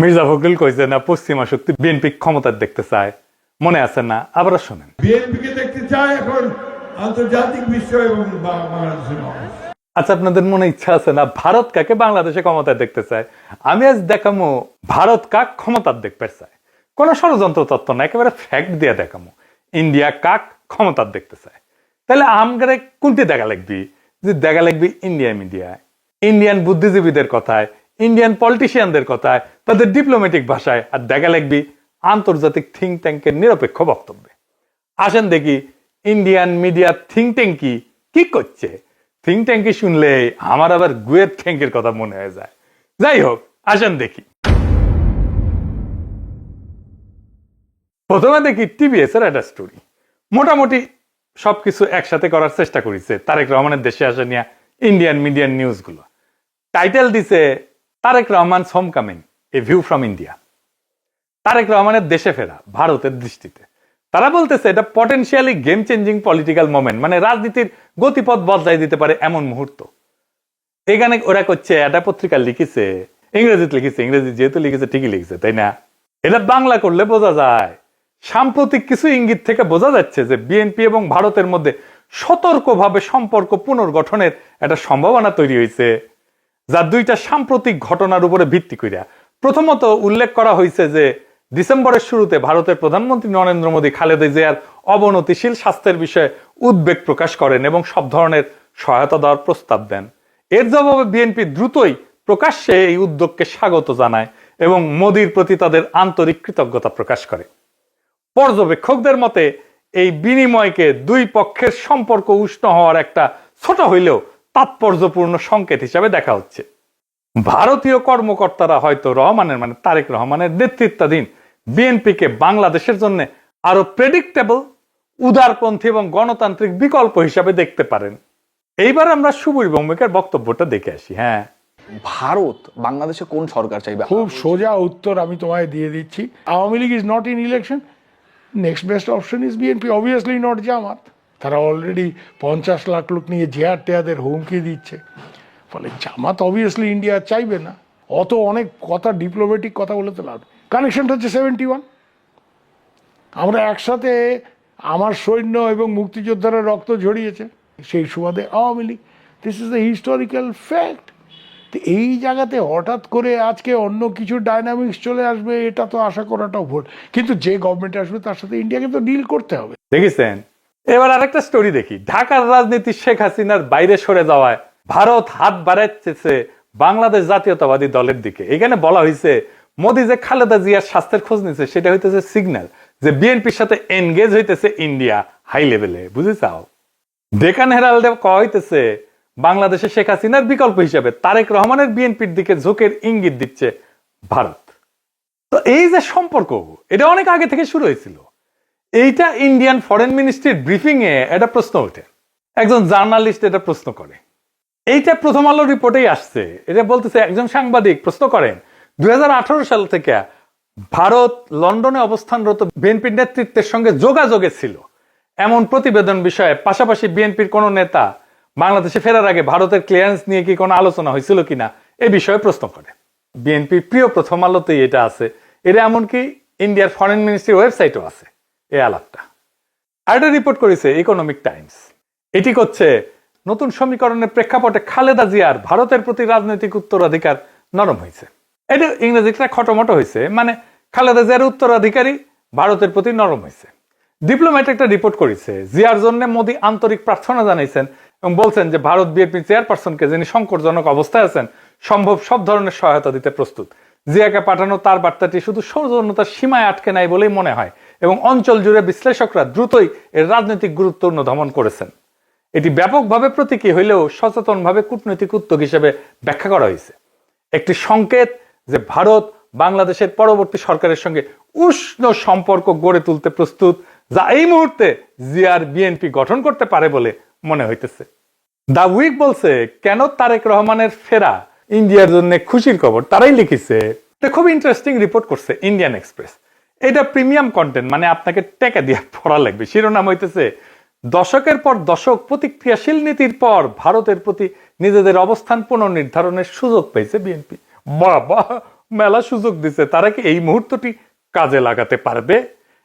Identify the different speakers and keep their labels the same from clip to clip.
Speaker 1: মির্জা ফখরুল কইছে না পশ্চিমা শক্তি বিএনপি ক্ষমতার দেখতে চায়, মনে আছে না? আবার শোনেন।
Speaker 2: বিএনপিকে দেখতে চায় এখন আন্তর্জাতিক বিশ্ব এবং বাংলাদেশের মানুষ।
Speaker 1: আচ্ছা, আপনাদের মনে ইচ্ছা আছে না ভারত কাকে বাংলাদেশে ক্ষমতায় দেখতে চায়? আমি আজ দেখামো ভারত কাক ক্ষমতার দেখতে চায়। কোন ষড়যন্ত্র তত্ত্ব না, একেবারে ফ্যাক্ট দিয়ে দেখামো ইন্ডিয়া কাক ক্ষমতার দেখতে চায়। তাহলে আমগারে কোনটি দেখা লাগবি? যে দেখা লাগবি ইন্ডিয়া মিডিয়ায়, ইন্ডিয়ান বুদ্ধিজীবীদের কথায়, ইন্ডিয়ান পলিটিশিয়ানদের কথায়, তাদের ডিপ্লোম্যাটিক ভাষায়, আর দেখা লাগবি আন্তর্জাতিক থিঙ্ক ট্যাঙ্কের নিরপেক্ষ বক্তব্যে। আসেন দেখি ইন্ডিয়ান মিডিয়া থিঙ্ক ট্যাঙ্ক কি করছে। থিঙ্ক ট্যাঙ্কি শুনলে আমার আবার গুয়ের ট্যাঙ্কের কথা মনে হয়ে যায়। যাই হোক, আসেন দেখি। প্রথমে দেখি টিভিএস এর একটা স্টোরি। মোটামুটি সবকিছু একসাথে করার চেষ্টা করেছে তারেক রহমানের দেশে আসা নিয়ে ইন্ডিয়ান মিডিয়ান নিউজ গুলো। টাইটেল দিছে Tarique Rahman homecoming, a view from India. Tarique রহমানের দেশে ফেরা ভারতের দৃষ্টিতে তারা বলতেছে এটা potentially game changing political moment, মানে রাজনীতির গতিপথ বদলাই দিতে পারে এমন মুহূর্ত। এখানে ওরা করছে, এটা পত্রিকা লিখেছে, ইংরেজিতে লিখেছে, ইংরেজি যেহেতু লিখেছে ঠিকই লিখেছে, তাই না? এটা বাংলা করলে বোঝা যায় সাম্প্রতিক কিছু ইঙ্গিত থেকে বোঝা যাচ্ছে যে বিএনপি এবং ভারতের মধ্যে সতর্কভাবে সম্পর্ক পুনর্গঠনের একটা সম্ভাবনা তৈরি হয়েছে, যা দুইটা সাম্প্রতিক ঘটনার উপরে ভিত্তি করিয়া। প্রথমত উল্লেখ করা হয়েছে যে ডিসেম্বরের শুরুতে ভারতের প্রধানমন্ত্রী নরেন্দ্র মোদী খালেদা জিয়ার অবনতিশীল স্বাস্থ্যের বিষয়ে উদ্বেগ প্রকাশ করেন এবং সব ধরনের সহায়তা দেওয়ার প্রস্তাব দেন। এর জবাবে বিএনপি দ্রুতই প্রকাশ্যে এই উদ্যোগকে স্বাগত জানায় এবং মোদীর প্রতি তাদের আন্তরিক কৃতজ্ঞতা প্রকাশ করে। পর্যবেক্ষকদের মতে এই বিনিময়কে দুই পক্ষের সম্পর্ক উষ্ণ হওয়ার একটা ছোট হইলেও তাৎপর্যপূর্ণ সংকেত হিসাবে দেখা হচ্ছে। ভারতীয় কর্মকর্তারা হয়তো রহমানের, মানে তারেক রহমানের নেতৃত্বাধীন বিএনপিকে বাংলাদেশের জন্য আরো প্রেডিক্টেবল, উদারপন্থী এবং গণতান্ত্রিক বিকল্প হিসাবে দেখতে পারেন। এইবার আমরা সুবীর ভৌমিকের বক্তব্যটা দেখে আসি। হ্যাঁ,
Speaker 3: ভারত বাংলাদেশে কোন সরকার চাইবে?
Speaker 2: খুব সোজা উত্তর আমি তোমায় দিয়ে দিচ্ছি। Awami League is not in election, next best option is BNP, obviously not Jamaat. তারা অলরেডি 50 লাখ লোক নিয়ে জেহার টেয়াদের হুমকি দিচ্ছে। ফলে জামাত অবভিয়াসলি ইন্ডিয়া চাইবে না। অত অনেক কথা, ডিপ্লোম্যাটিক কথা বলে তো লাভ। কানেকশনটা হচ্ছে 71। আমরা একসাথে, আমার সৈন্য এবং মুক্তিযোদ্ধারা রক্ত ঝরিয়েছে, সেই সুবাদে Awami League. This is the historical fact. এই জায়গাতে হঠাৎ করে আজকে অন্য কিছু ডাইনামিক্স চলে আসবে, এটা তো আশা করাটাও ভুল। কিন্তু যে গভর্নমেন্ট আসবে তার সাথে ইন্ডিয়াকে তো ডিল করতে হবে।
Speaker 1: দেখেছেন? এবার আরেকটা স্টোরি দেখি। ঢাকার রাজনীতি শেখ হাসিনার বাইরে সরে যাওয়ায় ভারত হাত বাড়াচ্ছে বাংলাদেশ জাতীয়তাবাদী দলের দিকে। এখানে বলা হয়েছে মোদী যে খালেদা জিয়ার স্বাস্থ্যের খোঁজ নিচ্ছে সেটা হইতেছে সিগন্যাল যে বিএনপির সাথে এনগেজ হইতেছে ইন্ডিয়া হাই লেভেলে। বুঝে চাও? ডেকান হেরাল্ডে কয়া হইতেছে বাংলাদেশে শেখ হাসিনার বিকল্প হিসেবে তারেক রহমানের বিএনপির দিকে ঝোঁকের ইঙ্গিত দিচ্ছে ভারত। তো এই যে সম্পর্ক, এটা অনেক আগে থেকে শুরু হয়েছিল। এইটা ইন্ডিয়ান ফরেন মিনিস্ট্রির ব্রিফিং এ একটা প্রশ্ন ওঠে, একজন জার্নালিস্ট এটা প্রশ্ন করে। এইটা প্রথম আলো রিপোর্টেই আসছে। এটা বলতেছে, একজন সাংবাদিক প্রশ্ন করেন 2018 সাল থেকে ভারত লন্ডনে অবস্থানরত বিএনপির নেতৃত্বের সঙ্গে যোগাযোগে ছিল এমন প্রতিবেদন বিষয়ে, পাশাপাশি বিএনপির কোন নেতা বাংলাদেশে ফেরার আগে ভারতের ক্লিয়ারেন্স নিয়ে কি কোনো আলোচনা হয়েছিল কিনা এ বিষয়ে প্রশ্ন করে। বিএনপির প্রিয় প্রথম আলোতেই এটা আছে। এটা এমনকি ইন্ডিয়ার ফরেন মিনিস্ট্রির ওয়েবসাইটও আছে এই আলাপটা। আর এটা রিপোর্ট করেছে ইকোনমিক টাইমস। এটি করছে নতুন সমীকরণের প্রেক্ষাপটে খালেদা জিয়ার ভারতের প্রতি রাজনৈতিক উত্তরাধিকার নরম হয়েছে। এটা ইংরেজিটা খটোমটো হয়েছে, মানে খালেদা জিয়ার উত্তরাধিকারী ভারতের প্রতি নরম হয়েছে। ডিপ্লোম্যাট একটা রিপোর্ট করেছে, জিয়ার জন্য মোদী আন্তরিক প্রার্থনা জানাইছেন এবং বলছেন যে ভারত বিএনপি চেয়ারপারসনকে, যিনি সংকটজনক অবস্থায় আছেন, সম্ভব সব ধরনের সহায়তা দিতে প্রস্তুত। জিয়াকে পাঠানো তার বার্তাটি শুধু সৌজন্যতার সীমায় আটকে নাই বলেই মনে হয় এবং অঞ্চল জুড়ে বিশ্লেষকরা দ্রুতই এর রাজনৈতিক গুরুত্ব অনুধাবন করেছেন। এটি ব্যাপকভাবে প্রতীকী হইলেও সচেতনভাবে কূটনৈতিক উদ্যোগ হিসেবে ব্যাখ্যা করা হয়েছে। একটি সংকেত যে ভারত বাংলাদেশের পরবর্তী সরকারের সঙ্গে উষ্ণ সম্পর্ক গড়ে তুলতে প্রস্তুত, যা এই মুহূর্তে জিয়ার বিএনপি গঠন করতে পারে বলে মনে হইতেছে। দা উইক বলছে, কেন তারেক রহমানের ফেরা ইন্ডিয়ার জন্য খুশির খবর। তারাই লিখেছে, এটা খুব ইন্টারেস্টিং রিপোর্ট করছে ইন্ডিয়ান এক্সপ্রেস। এটা প্রিমিয়াম কন্টেন্ট, মানে আপনাকে টাকা দিয়ে পড়া লাগবে। শিরোনাম হইতেছে, দশকের পর দশক প্রতিক্রিয়াশীল নীতির পর ভারতের প্রতি নিজেদের অবস্থান পুনর্নির্ধারণের সুযোগ পেয়েছে বিএনপি। বাবা, মেলা সুযোগ দিছে, তারা কি এই মুহূর্তটি কাজে লাগাতে পারবে?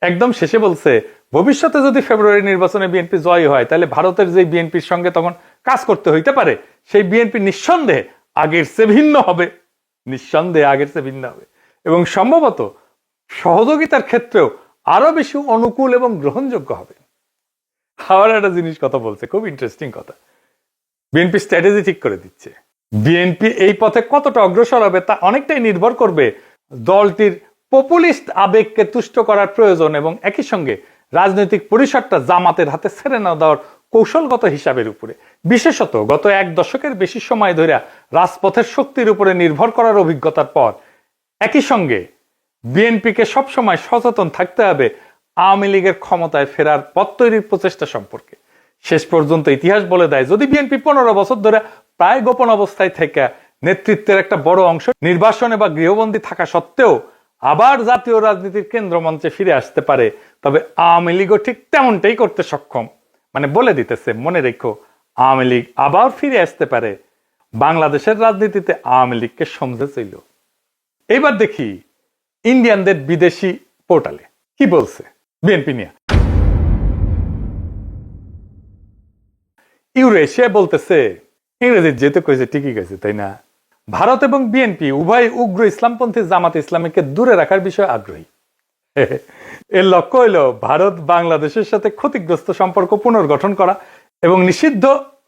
Speaker 1: একদম শেষে বলছে, ভবিষ্যতে যদি ফেব্রুয়ারি নির্বাচনে বিএনপি জয় হয়, তাহলে ভারতের যে বিএনপির সঙ্গে তখন কাজ করতে হইতে পারে, সেই বিএনপি নিঃসন্দেহে আগের চেয়ে ভিন্ন হবে, নিঃসন্দেহে আগের চেয়ে ভিন্ন হবে, এবং সম্ভবত সহযোগিতার ক্ষেত্রেও আরো বেশি অনুকূল এবং গ্রহণযোগ্য হবে। আবার একটা জিনিস কথা বলছে, খুব ইন্টারেস্টিং কথা। বিএনপি স্ট্র্যাটেজি ঠিক করে দিচ্ছে। বিএনপি এই পথে কতটা অগ্রসর হবে তা অনেকটাই নির্ভর করবে দলটির পপুলিস্ট আবেগকে তুষ্ট করার প্রয়োজন এবং একই সঙ্গে রাজনৈতিক পরিসরটা জামাতের হাতে ছেড়ে না দেওয়ার কৌশলগত হিসাবের উপরে। বিশেষত গত এক দশকের বেশি সময় ধরে রাজপথের শক্তির উপরে নির্ভর করার অভিজ্ঞতার পর একই সঙ্গে বিএনপিকে সবসময় সচেতন থাকতে হবে আওয়ামী লীগের ক্ষমতায় ফেরার পথ তৈরির প্রচেষ্টা সম্পর্কে। শেষ পর্যন্ত ইতিহাস বলে দেয়, যদি বিএনপি 15 বছর ধরে প্রায় গোপন অবস্থায় থেকে নেতৃত্বের একটা বড় অংশ নির্বাসনে বা গৃহবন্দী থাকা সত্ত্বেও আবার জাতীয় রাজনীতির কেন্দ্র মঞ্চে ফিরে আসতে পারে, তবে আওয়ামী লীগও ঠিক তেমনটাই করতে সক্ষম। মানে বলে দিতেছে, মনে রেখো, আওয়ামী লীগ আবার ফিরে আসতে পারে। বাংলাদেশের রাজনীতিতে আওয়ামী লীগকে সমঝে ছিল। এবার দেখি ইন্ডিয়ানদের বিদেশি পোর্টালে কি বলছে বিএনপি নিয়ে। ইউরেশিয়া বলতেছে, ইংরেজি যেহেতু কয়েছে ঠিকই গেছে, তাই না? ভারত এবং বিএনপি উভয় উগ্র ইসলামপন্থী জামাত ইসলামীকে দূরে রাখার বিষয়ে আগ্রহী। এর লক্ষ্য হইল ভারত বাংলাদেশের সাথে ক্ষতিগ্রস্ত সম্পর্ক পুনর্গঠন করা এবং নিষিদ্ধ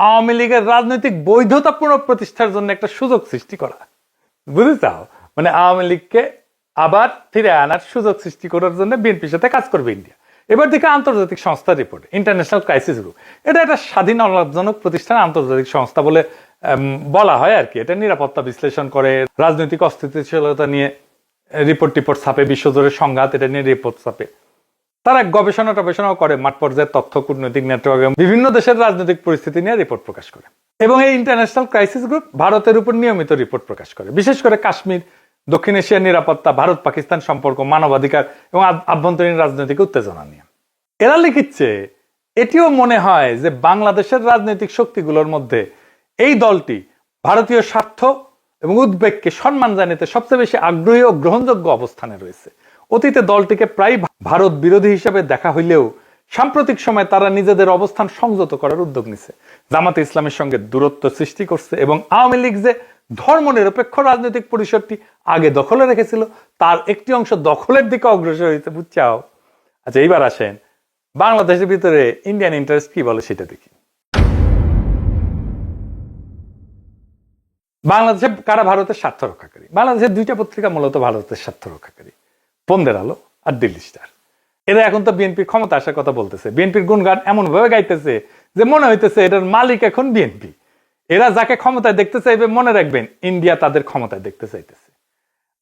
Speaker 1: আওয়ামী লীগের রাজনৈতিক বৈধতা পুনঃপ্রতিষ্ঠার জন্য একটা সুযোগ সৃষ্টি করা। বুঝতে চাও? মানে আওয়ামী লীগকে আবার ফিরে আনার সুযোগ সৃষ্টি করার জন্য বিএনপির সাথে কাজ করবে ইন্ডিয়া। এবার দেখে আন্তর্জাতিক সংস্থার রিপোর্ট, ইন্টারন্যাশনাল ক্রাইসিস গ্রুপ, এটা একটা স্বাধীন অলাভজনক প্রতিষ্ঠান, আন্তর্জাতিক সংস্থা বলে বলা হয় আর কি। এটা নিরাপত্তা বিশ্লেষণ করে, রাজনৈতিক অস্থিতিশীলতা নিয়ে রিপোর্ট ছাপে, বিশ্বজুড়ে সংঘাত এটা নিয়ে রিপোর্ট ছাপে। তারা গবেষণাও করে, মাঠ পর্যায়ের তথ্য, কূটনৈতিক নেটওয়ার্ক এবং বিভিন্ন দেশের রাজনৈতিক পরিস্থিতি নিয়ে রিপোর্ট প্রকাশ করে। এবং এই ইন্টারন্যাশনাল ক্রাইসিস গ্রুপ ভারতের উপর নিয়মিত রিপোর্ট প্রকাশ করে, বিশেষ করে কাশ্মীর, দক্ষিণ এশিয়ার নিরাপত্তা, ভারত পাকিস্তান সম্পর্ক, মানবাধিকার এবং আভ্যন্তরীণ রাজনৈতিক উত্তেজনা নিয়ে। এরা লিখিচ্ছে, এটিও মনে হয় যে বাংলাদেশের রাজনৈতিক শক্তিগুলোর মধ্যে এই দলটি ভারতীয় স্বার্থ এবং উদ্বেগকে সম্মান জানাতে সবচেয়ে বেশি আগ্রহী ও গ্রহণযোগ্য অবস্থানে রয়েছে। অতীতে দলটিকে প্রায় ভারত বিরোধী হিসেবে দেখা হইলেও সাম্প্রতিক সময় তারা নিজেদের অবস্থান সংযত করার উদ্যোগ নিছে, জামাতে ইসলামের সঙ্গে দূরত্ব সৃষ্টি করছে এবং আওয়ামী লীগ যে ধর্মনিরপেক্ষ রাজনৈতিক পরিসরটি আগে দখলে রেখেছিল তার একটি অংশ দখলের দিকে অগ্রসর হইতে। বুঝছাও? আচ্ছা, এইবার আসেন বাংলাদেশের ভিতরে ইন্ডিয়ান ইন্টারেস্ট কি বলে সেটা দেখি। বাংলাদেশে কারা ভারতের স্বার্থ রক্ষাকারী? বাংলাদেশের দুইটা পত্রিকা মূলত ভারতের স্বার্থ রক্ষাকারী, বন্দের আলো আর দিল্লি স্টার। এরা এখন তো বিএনপির ক্ষমতা আসার কথা বলতেছে, বিএনপির গুণগান এমন ভাবে গাইতেছে যে মনে হইতেছে এটার মালিক এখন বিএনপি। এরা যাকে ক্ষমতায় দেখতে চাইবে, মনে রাখবেন ইন্ডিয়া তাদের ক্ষমতায় দেখতে চাইতেছে।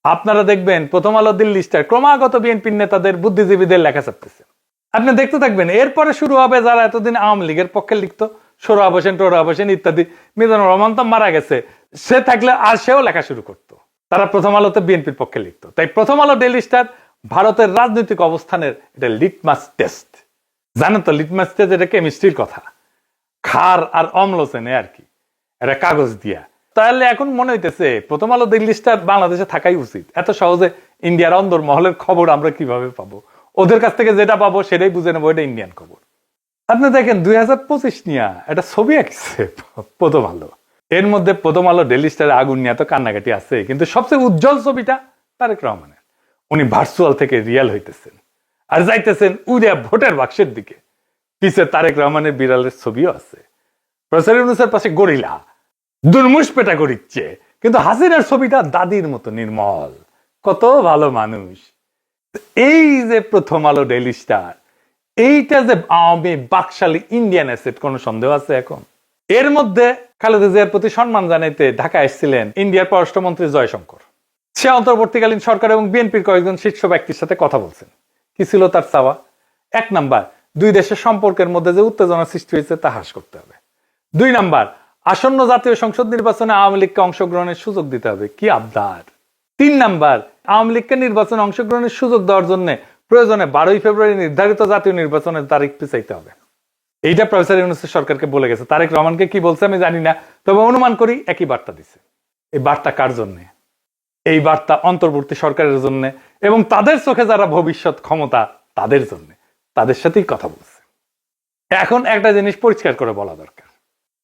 Speaker 1: আপনারা দেখবেন প্রথম আলো, দিল্লি স্টার ক্রমাগত বিএনপির নেতাদের, বুদ্ধিজীবীদের লেখা ছাপতেছে। আপনি দেখতে থাকবেন, এরপরে শুরু হবে যারা এতদিন আওয়ামী লীগের পক্ষে লিখতো, সোহরাব হোসেন, টোহরাব হোসেন ইত্যাদি। মিজানুর রহমান তো মারা গেছে, সে থাকলে আর সেও লেখা শুরু করতো। তারা প্রথম আলোতে বিএনপির পক্ষে লিখতো। তাই প্রথম আলো, ডেইলি স্টার ভারতের রাজনৈতিক অবস্থানের এটা লিটমাস টেস্ট। জানেন তো লিটমাস টেস্ট এটা কেমিস্ট্রির কথা, ক্ষার আর অম্ল চেনে আর কি, এটা কাগজ দিয়া। তাহলে এখন মনে হইতেছে প্রথম আলো, দিল্লি স্টার বাংলাদেশে থাকাই উচিত। এত সহজে ইন্ডিয়ার অন্দর মহলের খবর আমরা কিভাবে পাবো? ওদের কাছ থেকে যেটা পাবো সেটাই বুঝে নেবো এটা ইন্ডিয়ান খবর। আপনি দেখেন 2025 নিয়ে একটা ছবি আঁকছে প্রথম আলো, এর মধ্যে প্রথম আলো, ডেইলি স্টারের আগুন নিয়ে তো কান্নাকাটি আছে, কিন্তু সবচেয়ে উজ্জ্বল ছবিটা তারেক রহমানের। উনি ভার্চুয়াল থেকে রিয়েল হইতেছেন আর যাইতেছেন উড়িয়া ভোটের বাক্সের দিকে। পিছে তারেক রহমানের বিড়ালের ছবিও আছে। প্রফেসর ইউনূসের পাশে গরিলা দুর্মুষ পেটা করিচ্ছে, কিন্তু হাসিনার ছবিটা দাদির মতো নির্মল, কত ভালো মানুষ। এই যে প্রথম আলো, ডেইলি স্টার, এইটা যে আওয়ামী বাকশালী ইন্ডিয়ান অ্যাসেট, কোনো সন্দেহ আছে এখন? এর মধ্যে খালেদা জিয়ার প্রতি সম্মান জানাইতে ঢাকা এসেছিলেন ইন্ডিয়ার পররাষ্ট্রমন্ত্রী জয়শঙ্কর। সে অন্তর্বর্তীকালীন সরকার এবং বিএনপির কয়েকজন শীর্ষ ব্যক্তির সাথে কথা বলছেন। কি ছিল তার চাওয়া? 1 নাম্বার, দুই দেশের সম্পর্কের মধ্যে যে উত্তেজনা সৃষ্টি হয়েছে তা হ্রাস করতে হবে। 2 নাম্বার, আসন্ন জাতীয় সংসদ নির্বাচনে আওয়ামী লীগকে অংশগ্রহণের সুযোগ দিতে হবে। কি আবদার! 3 নাম্বার, আওয়ামী লীগকে নির্বাচনে অংশগ্রহণের সুযোগ দেওয়ার জন্য প্রয়োজনে 12 ফেব্রুয়ারি নির্ধারিত জাতীয় নির্বাচনের তারিখ পিছাইতে হবে। এইটা প্রফেসর ইউনূস সরকারকে বলে গেছে। তারেক রহমানকে কি বলছে আমি জানি না, তবে অনুমান করি একই বার্তা দিছে। এই বার্তা কার জন্য? এই বার্তা অন্তর্বর্তী সরকারের জন্য এবং তাদের চোখে যারা ভবিষ্যৎ ক্ষমতা তাদের জন্য, তাদের সাথেই কথা বলছে। এখন একটা জিনিস পরিষ্কার করে বলা দরকার,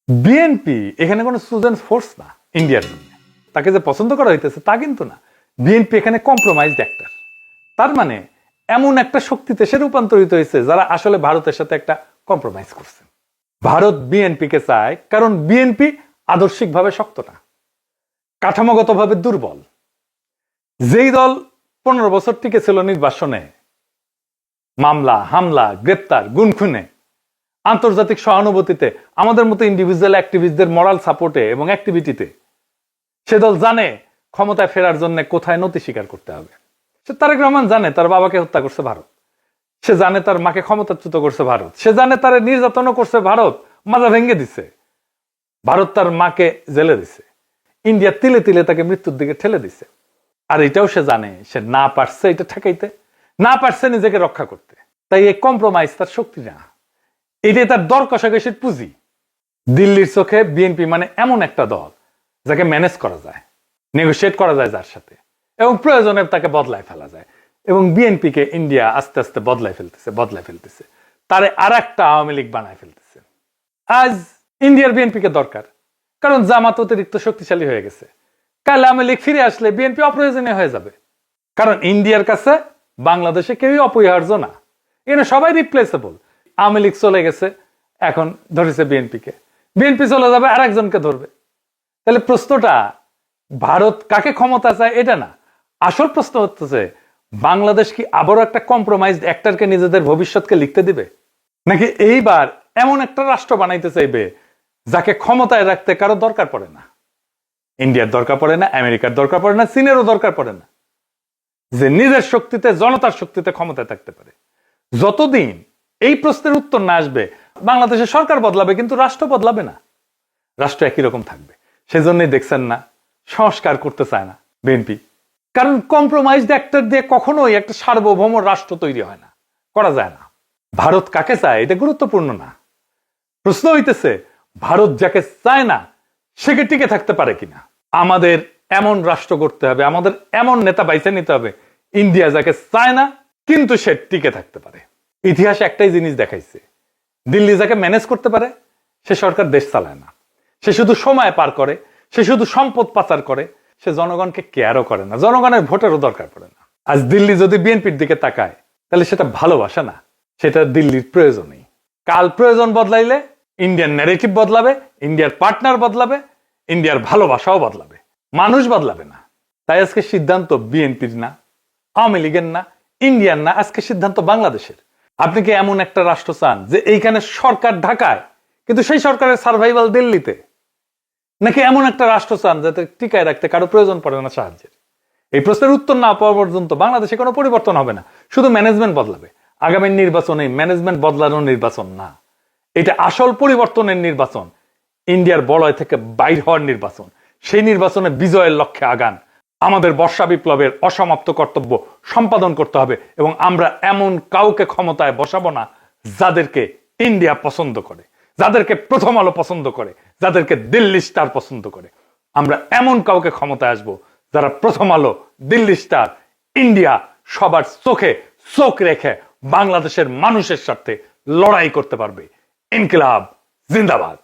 Speaker 1: বিএনপি এখানে কোনো চুজেন ফোর্স না ইন্ডিয়ার জন্য। তাকে যে পছন্দ করা হইতেছে তা কিন্তু না। বিএনপি এখানে কম্প্রোমাইজড অ্যাক্টর। তার মানে এমন একটা শক্তিতে সে রূপান্তরিত হয়েছে যারা আসলে ভারতের সাথে একটা কম্প্রোমাইজ করছে। ভারত বিএনপিকে চায় কারণ বিএনপি আদর্শিকভাবে শক্ত না, কাঠামোগতভাবে দুর্বল। যেই দল 15 বছর টিকে ছিল নির্বাসনে, মামলা হামলা গ্রেপ্তার গুনখুনে, আন্তর্জাতিক সহানুভূতিতে, আমাদের মতো ইন্ডিভিজুয়াল অ্যাক্টিভিস্টদের মরাল সাপোর্টে এবং অ্যাক্টিভিটিতে, সে দল জানে ক্ষমতায় ফেরার জন্য কোথায় নতি স্বীকার করতে হবে। সে তারেক রহমান জানে তার বাবাকে হত্যা করছে ভারত, সে জানে তার মাকে ক্ষমতাচ্যুত করছে ভারত, সে জানে তার নির্যাতনও করছে ভারত, মাজা ভেঙে দিছে ভারত, তার মাকে জেলে দিছে, ইন্ডিয়া তিলে তিলে তাকে মৃত্যুর দিকে ঠেলে দিছে। আর এটাও সে জানে সে না পারছে এটা ঠেকাইতে, না পারছে নিজেকে রক্ষা করতে। তাই এই কম্প্রোমাইজ তার শক্তি না, এটাই তার দর কষাকষির পুঁজি। দিল্লির চোখে বিএনপি মানে এমন একটা দল যাকে ম্যানেজ করা যায়, নেগোশিয়েট করা যায় যার সাথে, এবং প্রয়োজনে তাকে বদলায় ফেলা যায়। এবং বিএনপিকে ইন্ডিয়া আস্তে আস্তে বদলায় ফেলতেছে, তারে আর একটা আওয়ামী লীগ বানায় ফেলতেছে। আজ ইন্ডিয়ার বিএনপিকে দরকার, কারণ জামাত অতিরিক্ত শক্তিশালী হয়ে গেছে। কাল আওয়ামী লীগ ফিরে আসলে বিএনপি অপ্রয়োজনীয় হয়ে যাবে, কারণ ইন্ডিয়ার কাছে বাংলাদেশে কেউই অপরিহার্য না, এখানে সবাই রিপ্লেসেবল। আওয়ামী লীগ চলে গেছে, এখন ধরেছে বিএনপিকে, বিএনপি চলে যাবে আর একজনকে ধরবে। তাহলে প্রশ্নটা ভারত কাকে ক্ষমতা চায় এটা না, আসল প্রশ্ন হচ্ছে বাংলাদেশ কি আবারও একটা কম্প্রোমাইজড অ্যাক্টরকে নিজেদের ভবিষ্যৎকে লিখতে দিবে, নাকি এইবার এমন একটা রাষ্ট্র বানাইতে চাইবে যাকে ক্ষমতায় রাখতে কারো দরকার পড়ে না। ইন্ডিয়ার দরকার পড়ে না, আমেরিকার দরকার পড়ে না, চীনেরও দরকার পড়ে না, যে নিজের শক্তিতে জনতার শক্তিতে ক্ষমতায় থাকতে পারে। যতদিন এই প্রশ্নের উত্তর না আসবে বাংলাদেশের সরকার বদলাবে কিন্তু রাষ্ট্র বদলাবে না, রাষ্ট্র একই রকম থাকবে। সেজন্যই দেখছেন না সংস্কার করতে চায় না বিএনপি, কারণ কম্প্রোমাইজড অ্যাক্টর দিয়ে কখনোই একটা সার্বভৌম রাষ্ট্র তৈরি হয় না, করা যায় না। ভারত কাকে চায় এটা গুরুত্বপূর্ণ না, প্রশ্ন হইতেছে ভারত যাকে চায় না সে কি টিকে থাকতে পারে কিনা। আমাদের এমন রাষ্ট্র করতে হবে, আমাদের এমন নেতা বাইছে নিতে হবে ইন্ডিয়া যাকে চায় না কিন্তু সে টিকে থাকতে পারে। ইতিহাস একটাই জিনিস দেখাইছে, দিল্লি যাকে ম্যানেজ করতে পারে সে সরকার দেশ চালায় না, সে শুধু সময় পার করে, সে শুধু সম্পদ পাচার করে, সে জনগণকে কেয়ারও করে না, জনগণের ভোটেরও দরকার পড়ে না। আজ দিল্লি যদি বিএনপির দিকে তাকায় তাহলে সেটা ভালোবাসা না, সেটা দিল্লির প্রয়োজনই। কাল প্রয়োজন বদলাইলে ইন্ডিয়ান ন্যারেটিভ বদলাবে, ইন্ডিয়ার পার্টনার বদলাবে, ইন্ডিয়ার ভালোবাসাও বদলাবে, মানুষ বদলাবে না। তাই আজকে সিদ্ধান্ত বিএনপির না, আওয়ামী লীগের না, ইন্ডিয়ার না, আজকে সিদ্ধান্ত বাংলাদেশের। আপনি কি এমন একটা রাষ্ট্র চান যে এইখানে সরকার ঢাকায় কিন্তু সেই সরকারের সার্ভাইভাল দিল্লিতে, নাকি এমন একটা রাষ্ট্র চান যাতে টিকায় রাখতে কারো প্রয়োজন পড়ে না সাহায্যের? এই প্রশ্নের উত্তর না পাওয়া পর্যন্ত বাংলাদেশে কোনো পরিবর্তন হবে না, শুধু ম্যানেজমেন্ট বদলাবে। আগামী নির্বাচনে ম্যানেজমেন্ট বদলানোর নির্বাচন না, এটা আসল পরিবর্তনের নির্বাচন, ইন্ডিয়ার বলয় থেকে বাইর হওয়ার নির্বাচন। সেই নির্বাচনে বিজয়ের লক্ষ্যে আগান। আমাদের বর্ষা বিপ্লবের অসমাপ্ত কর্তব্য সম্পাদন করতে হবে এবং আমরা এমন কাউকে ক্ষমতায় বসাবো না যাদেরকে ইন্ডিয়া পছন্দ করে, যাদেরকে প্রথম আলো পছন্দ করে, যাদেরকে দিল্লি স্টার পছন্দ করে। আমরা এমন কাউকে ক্ষমতায় আসবো যারা প্রথম আলো, দিল্লি স্টার, ইন্ডিয়া সবার চোখে চোখ রেখে বাংলাদেশের মানুষের সাথে লড়াই করতে পারবে। ইনকিলাব জিন্দাবাদ।